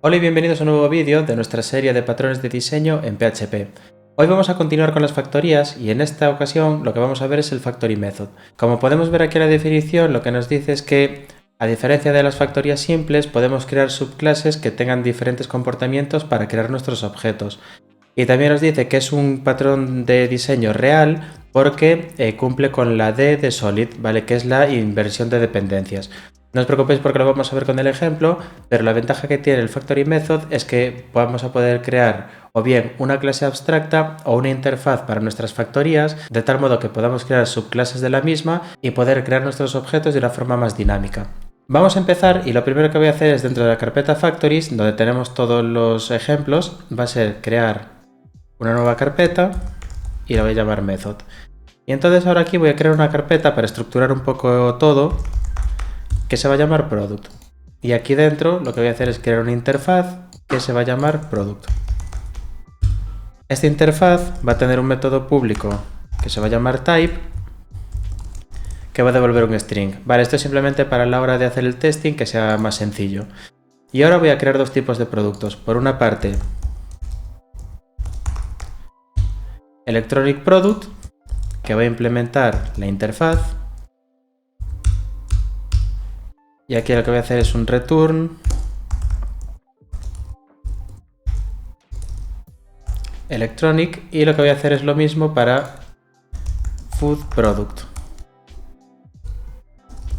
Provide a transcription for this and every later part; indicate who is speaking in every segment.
Speaker 1: Hola y bienvenidos a un nuevo vídeo de nuestra serie de patrones de diseño en PHP. Hoy vamos a continuar con las factorías y en esta ocasión lo que vamos a ver es el Factory Method. Como podemos ver aquí en la definición, lo que nos dice es que, a diferencia de las factorías simples, podemos crear subclases que tengan diferentes comportamientos para crear nuestros objetos. Y también nos dice que es un patrón de diseño real porque cumple con la D de Solid, ¿vale? Que es la inversión de dependencias. No os preocupéis porque lo vamos a ver con el ejemplo, pero la ventaja que tiene el Factory Method es que vamos a poder crear o bien una clase abstracta o una interfaz para nuestras factorías, de tal modo que podamos crear subclases de la misma y poder crear nuestros objetos de una forma más dinámica. Vamos a empezar y lo primero que voy a hacer es dentro de la carpeta Factories, donde tenemos todos los ejemplos, va a ser crear una nueva carpeta y la voy a llamar Method. Y entonces ahora aquí voy a crear una carpeta para estructurar un poco todo, que se va a llamar Product. Y aquí dentro lo que voy a hacer es crear una interfaz que se va a llamar Product. Esta interfaz va a tener un método público que se va a llamar Type, que va a devolver un string. Vale, esto es simplemente para la hora de hacer el testing que sea más sencillo. Y ahora voy a crear dos tipos de productos. Por una parte, Electronic Product, que va a implementar la interfaz. Y aquí lo que voy a hacer es un return electronic y lo que voy a hacer es lo mismo para food product.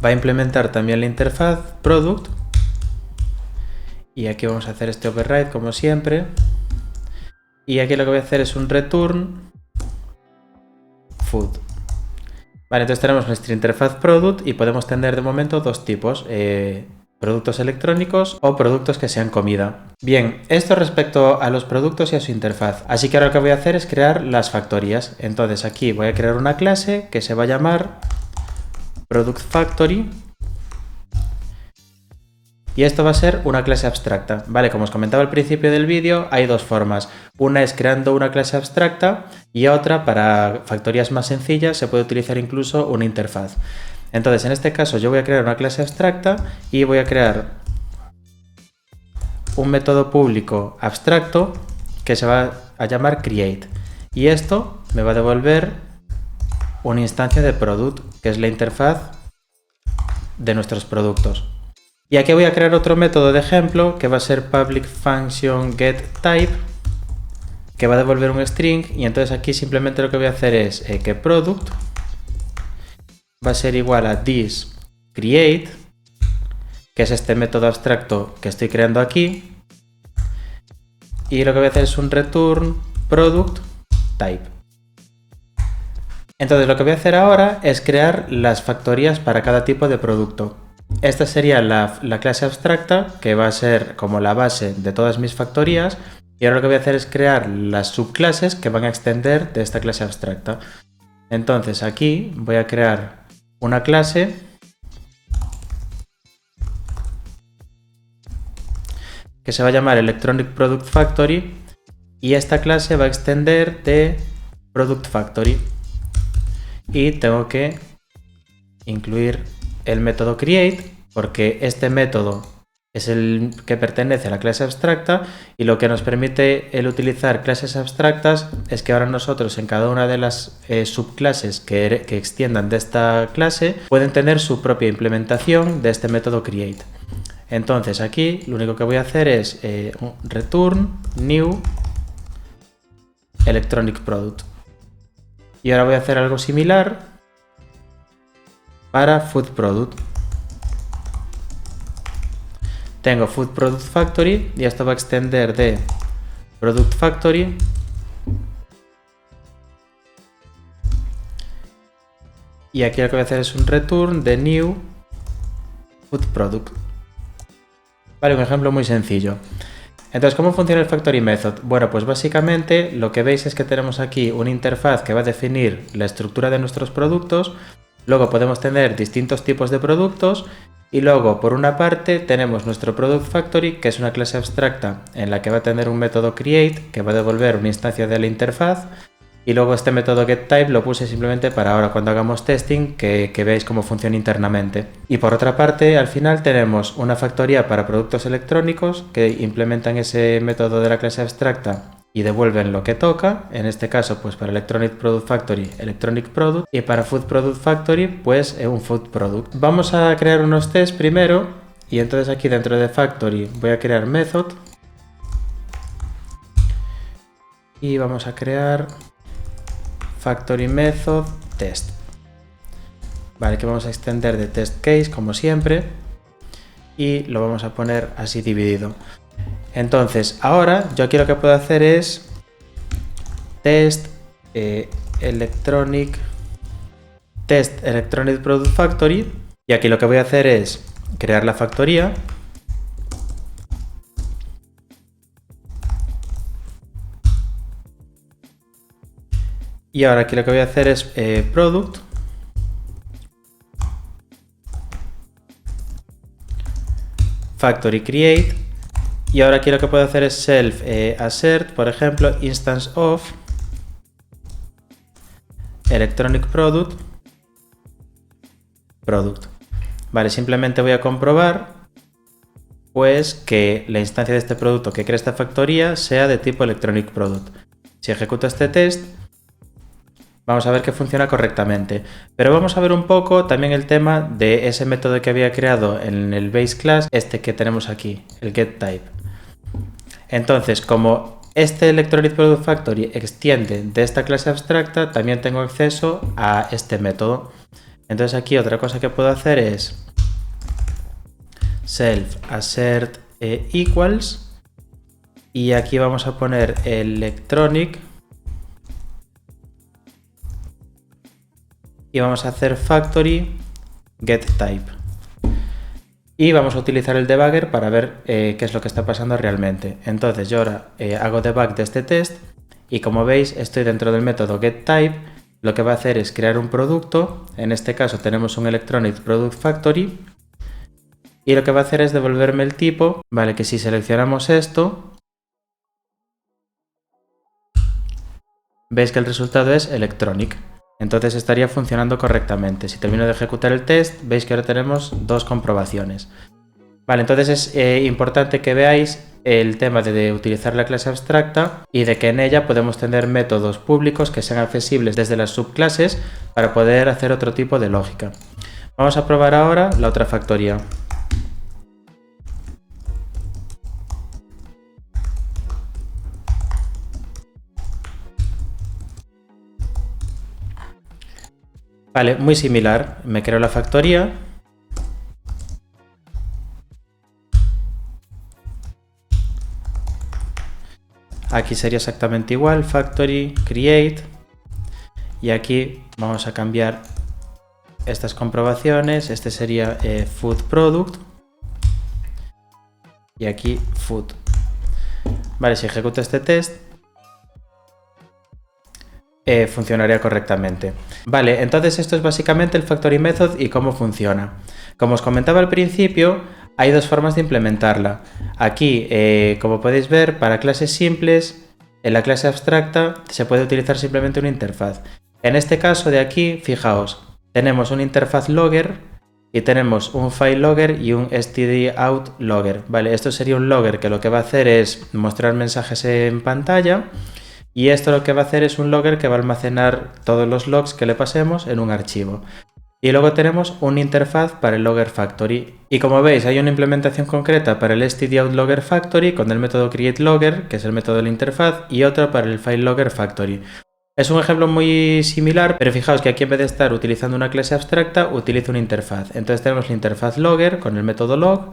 Speaker 1: Va a implementar también la interfaz product y aquí vamos a hacer este override como siempre. Y aquí lo que voy a hacer es un return food. Vale, entonces tenemos nuestra interfaz product y podemos tener de momento dos tipos, productos electrónicos o productos que sean comida. Bien, esto respecto a los productos y a su interfaz. Así que ahora lo que voy a hacer es crear las factorías. Entonces aquí voy a crear una clase que se va a llamar Product Factory. Y esto va a ser una clase abstracta. Vale, como os comentaba al principio del vídeo, hay dos formas. Una es creando una clase abstracta y otra, para factorías más sencillas, se puede utilizar incluso una interfaz. Entonces, en este caso yo voy a crear una clase abstracta y voy a crear un método público abstracto que se va a llamar create. Y esto me va a devolver una instancia de product, que es la interfaz de nuestros productos. Y aquí voy a crear otro método de ejemplo que va a ser public function getType, que va a devolver un string, y entonces aquí simplemente lo que voy a hacer es que product va a ser igual a this create, que es este método abstracto que estoy creando aquí, y lo que voy a hacer es un return product type. Entonces lo que voy a hacer ahora es crear las factorías para cada tipo de producto. Esta sería la clase abstracta, que va a ser como la base de todas mis factorías, y ahora lo que voy a hacer es crear las subclases que van a extender de esta clase abstracta. Entonces aquí voy a crear una clase que se va a llamar Electronic Product Factory y esta clase va a extender de Product Factory. Y tengo que incluir el método create, porque este método es el que pertenece a la clase abstracta y lo que nos permite el utilizar clases abstractas es que ahora nosotros en cada una de las subclases que extiendan de esta clase pueden tener su propia implementación de este método create. Entonces aquí lo único que voy a hacer es return new electronic product. Y ahora voy a hacer algo similar para food product. Tengo food product factory y esto va a extender de product factory y aquí lo que voy a hacer es un return de new food product. Vale, un ejemplo muy sencillo. Entonces, ¿cómo funciona el Factory Method? Bueno, pues básicamente lo que veis es que tenemos aquí una interfaz que va a definir la estructura de nuestros productos. Luego podemos tener distintos tipos de productos y luego, por una parte, tenemos nuestro Product Factory, que es una clase abstracta en la que va a tener un método create que va a devolver una instancia de la interfaz. Y luego este método getType lo puse simplemente para ahora cuando hagamos testing que veáis cómo funciona internamente. Y por otra parte, al final tenemos una factoría para productos electrónicos que implementan ese método de la clase abstracta y devuelven lo que toca. En este caso, pues para Electronic Product Factory, Electronic Product, y para Food Product Factory, pues un Food Product. Vamos a crear unos tests primero, y entonces aquí dentro de Factory voy a crear Method. Y vamos a crear Factory Method Test. Vale, que vamos a extender de Test Case como siempre y lo vamos a poner así dividido. Entonces ahora yo aquí lo que puedo hacer es Test Electronic Product Factory, y aquí lo que voy a hacer es crear la factoría. Y ahora aquí lo que voy a hacer es product factory create, y ahora aquí lo que puedo hacer es self assert, por ejemplo, instance of electronic product. Vale, simplemente voy a comprobar pues que la instancia de este producto que crea esta factoría sea de tipo electronic product. Si ejecuto este test, vamos a ver que funciona correctamente, pero vamos a ver un poco también el tema de ese método que había creado en el base class, este que tenemos aquí, el getType. Entonces, como este Electronic Product Factory extiende de esta clase abstracta, también tengo acceso a este método. Entonces aquí otra cosa que puedo hacer es self assert equals, y aquí vamos a poner electronic y vamos a hacer factory getType. Y vamos a utilizar el debugger para ver qué es lo que está pasando realmente. Entonces yo ahora hago debug de este test y como veis estoy dentro del método getType. Lo que va a hacer es crear un producto. En este caso tenemos un Electronic Product Factory. Y lo que va a hacer es devolverme el tipo. Vale, que si seleccionamos esto, veis que el resultado es Electronic. Entonces estaría funcionando correctamente. Si termino de ejecutar el test, veis que ahora tenemos dos comprobaciones. Vale, entonces es importante que veáis el tema de utilizar la clase abstracta y de que en ella podemos tener métodos públicos que sean accesibles desde las subclases para poder hacer otro tipo de lógica. Vamos a probar ahora la otra factoría. Vale, muy similar. Me creo la factoría. Aquí sería exactamente igual, factory, create. Y aquí vamos a cambiar estas comprobaciones. Este sería food product. Y aquí food. Vale, si ejecuto este test, funcionaría correctamente. Vale, entonces esto es básicamente el factory method y cómo funciona. Como os comentaba al principio, hay dos formas de implementarla. Aquí, como podéis ver, para clases simples, en la clase abstracta se puede utilizar simplemente una interfaz. En este caso de aquí, fijaos, tenemos una interfaz logger y tenemos un file logger y un stdout logger. Vale, esto sería un logger que lo que va a hacer es mostrar mensajes en pantalla. Y esto lo que va a hacer es un logger que va a almacenar todos los logs que le pasemos en un archivo. Y luego tenemos una interfaz para el Logger Factory. Y como veis, hay una implementación concreta para el stdout Logger Factory con el método createLogger, que es el método de la interfaz, y otra para el file Logger Factory. Es un ejemplo muy similar, pero fijaos que aquí en vez de estar utilizando una clase abstracta, utilizo una interfaz. Entonces tenemos la interfaz Logger con el método log.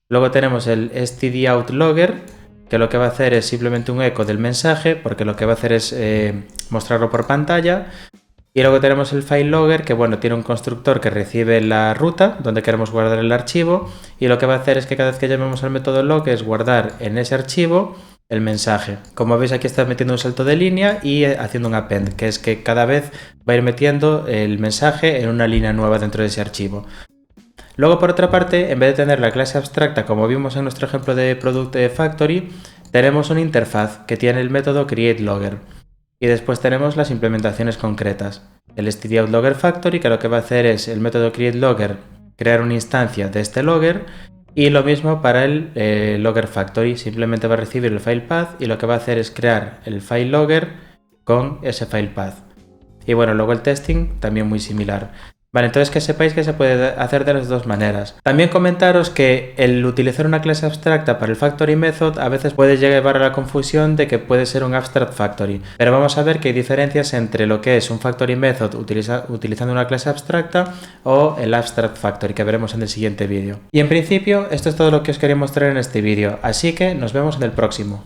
Speaker 1: Luego tenemos el stdout Logger, que lo que va a hacer es simplemente un eco del mensaje, porque lo que va a hacer es mostrarlo por pantalla. Y luego tenemos el file logger, que bueno, tiene un constructor que recibe la ruta donde queremos guardar el archivo, y lo que va a hacer es que cada vez que llamemos al método log es guardar en ese archivo el mensaje. Como veis, aquí está metiendo un salto de línea y haciendo un append, que es que cada vez va a ir metiendo el mensaje en una línea nueva dentro de ese archivo. Luego, por otra parte, en vez de tener la clase abstracta como vimos en nuestro ejemplo de Product Factory, tenemos una interfaz que tiene el método createLogger. Y después tenemos las implementaciones concretas. El stdout-logger factory, que lo que va a hacer es el método createLogger crear una instancia de este logger, y lo mismo para el logger factory, simplemente va a recibir el file path y lo que va a hacer es crear el file logger con ese file path. Y bueno, luego el testing también muy similar. Vale, entonces que sepáis que se puede hacer de las dos maneras. También comentaros que el utilizar una clase abstracta para el factory method a veces puede llevar a la confusión de que puede ser un abstract factory, pero vamos a ver que hay diferencias entre lo que es un factory method utilizando una clase abstracta o el abstract factory, que veremos en el siguiente vídeo. Y en principio esto es todo lo que os quería mostrar en este vídeo, así que nos vemos en el próximo.